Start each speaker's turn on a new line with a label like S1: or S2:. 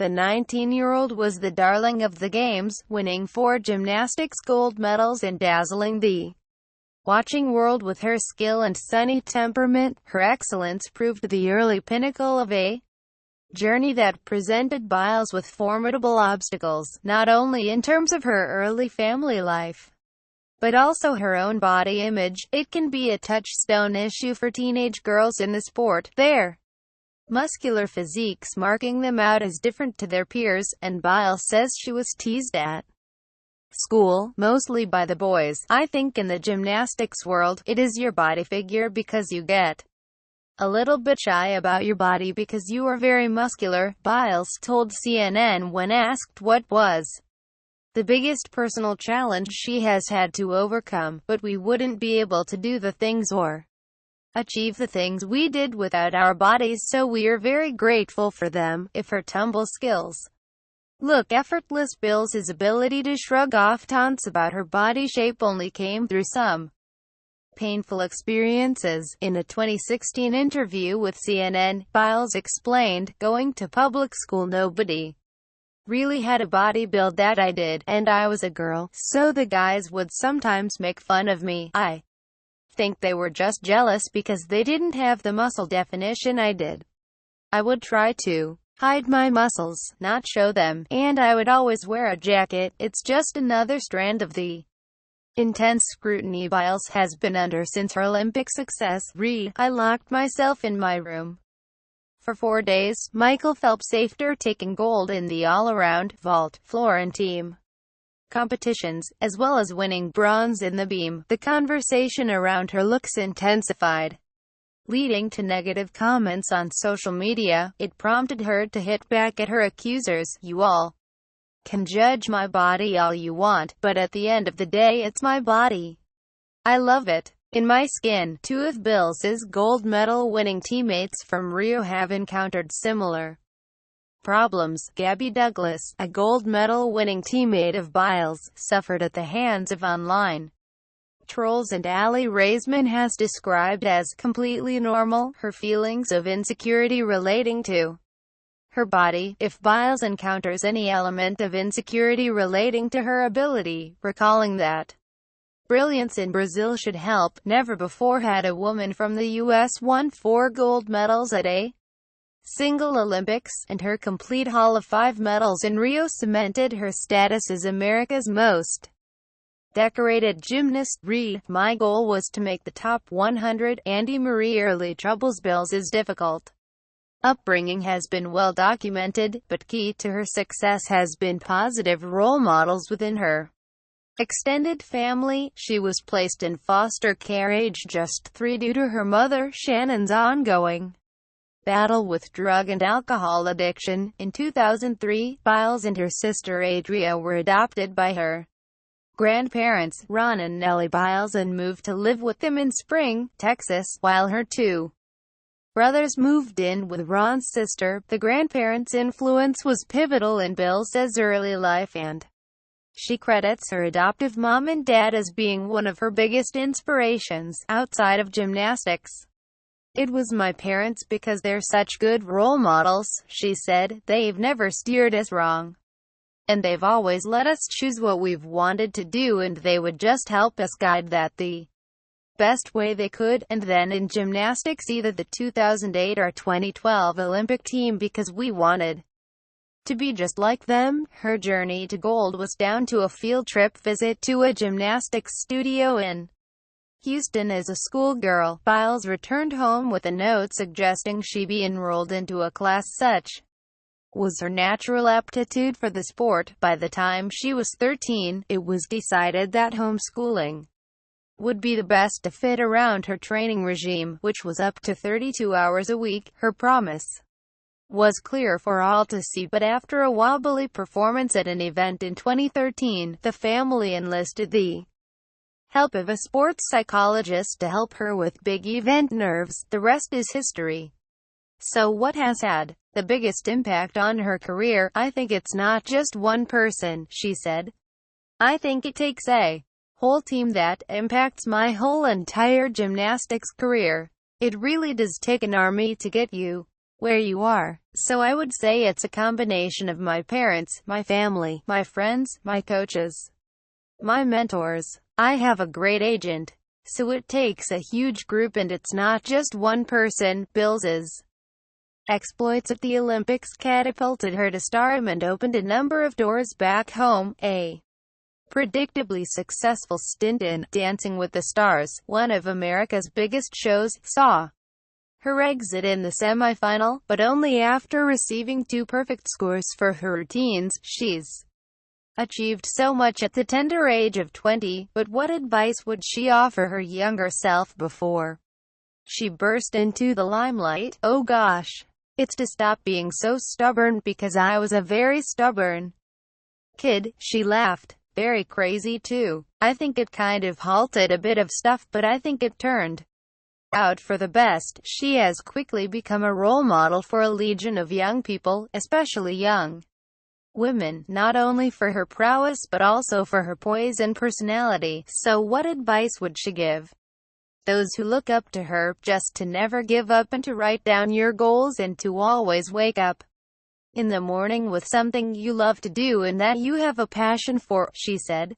S1: The 19-year-old was the darling of the games, winning 4 gymnastics gold medals and dazzling the watching world with her skill and sunny temperament. Her excellence proved the early pinnacle of a journey that presented Biles with formidable obstacles, not only in terms of her early family life, but also her own body image. It can be a touchstone issue for teenage girls in the sport, their muscular physiques marking them out as different to their peers, and Biles says she was teased at school, mostly by the boys. I think in the gymnastics world, it is your body figure because you get a little bit shy about your body because you are very muscular, Biles told CNN when asked what was the biggest personal challenge she has had to overcome. But we wouldn't be able to do the things or achieve the things we did without our bodies, so we are very grateful for them. If her tumble skills look effortless, Biles' ability to shrug off taunts about her body shape only came through some painful experiences. In a 2016 interview with CNN, Biles explained, "Going to public school, nobody really had a body build that I did, and I was a girl, so the guys would sometimes make fun of me. I think they were just jealous because they didn't have the muscle definition I did. I would try to hide my muscles, not show them, and I would always wear a jacket. It's just another strand of the intense scrutiny Biles has been under since her Olympic success. I locked myself in my room for 4 days." Michael Phelps, after taking gold in the all-around, vault, floor and team competitions, as well as winning bronze in the beam, the conversation around her looks intensified, leading to negative comments on social media. It prompted her to hit back at her accusers. "You all can judge my body all you want, but at the end of the day it's my body. I love it. In my skin." 2 of Biles' gold medal winning teammates from Rio have encountered similar problems. Gabby Douglas, a gold medal winning teammate of Biles, suffered at the hands of online trolls, and Ali Raisman has described as completely normal her feelings of insecurity relating to her body. If Biles encounters any element of insecurity relating to her ability, recalling that brilliance in Brazil should help. Never before had a woman from the U.S. won 4 gold medals at a single Olympics, and her complete haul of 5 medals in Rio cemented her status as America's most decorated gymnast. "My goal was to make the top 100. Andy Marie early troubles. Biles' difficult upbringing has been well documented, but key to her success has been positive role models within her extended family. She was placed in foster care aged just 3 due to her mother, Shannon's ongoing battle with drug and alcohol addiction. In 2003, Biles and her sister Adria were adopted by her grandparents, Ron and Nellie Biles, and moved to live with them in Spring, Texas, while her 2 brothers moved in with Ron's sister. The grandparents' influence was pivotal in Biles' early life, and she credits her adoptive mom and dad as being one of her biggest inspirations outside of gymnastics. "It was my parents because they're such good role models," she said. "They've never steered us wrong, and they've always let us choose what we've wanted to do, and they would just help us guide that the best way they could." And then in gymnastics, either the 2008 or 2012 Olympic team, because we wanted to be just like them. Her journey to gold was down to a field trip visit to a gymnastics studio in Houston as a schoolgirl. Biles returned home with a note suggesting she be enrolled into a class. Such was her natural aptitude for the sport. By the time she was 13, it was decided that homeschooling would be the best to fit around her training regime, which was up to 32 hours a week. Her promise was clear for all to see, but after a wobbly performance at an event in 2013, the family enlisted the help of a sports psychologist to help her with big event nerves. The rest is history. So what has had the biggest impact on her career? "I think it's not just one person," she said. "I think it takes a whole team that impacts my whole entire gymnastics career. It really does take an army to get you where you are. So I would say it's a combination of my parents, my family, my friends, my coaches, my mentors. I have a great agent. So it takes a huge group and it's not just one person. Biles's exploits at the Olympics catapulted her to stardom and opened a number of doors back home. A predictably successful stint in Dancing with the Stars, one of America's biggest shows, saw her exit in the semi-final, but only after receiving 2 perfect scores for her routines. She's achieved so much at the tender age of 20, but what advice would she offer her younger self before she burst into the limelight? Oh gosh. It's to stop being so stubborn, because I was a very stubborn kid. She laughed. Very crazy too. I think it kind of halted a bit of stuff, but I think it turned out for the best. She has quickly become a role model for a legion of young people, especially young women, not only for her prowess but also for her poise and personality. So what advice would she give those who look up to her? Just to never give up and to write down your goals and to always wake up in the morning with something you love to do and that you have a passion for, she said.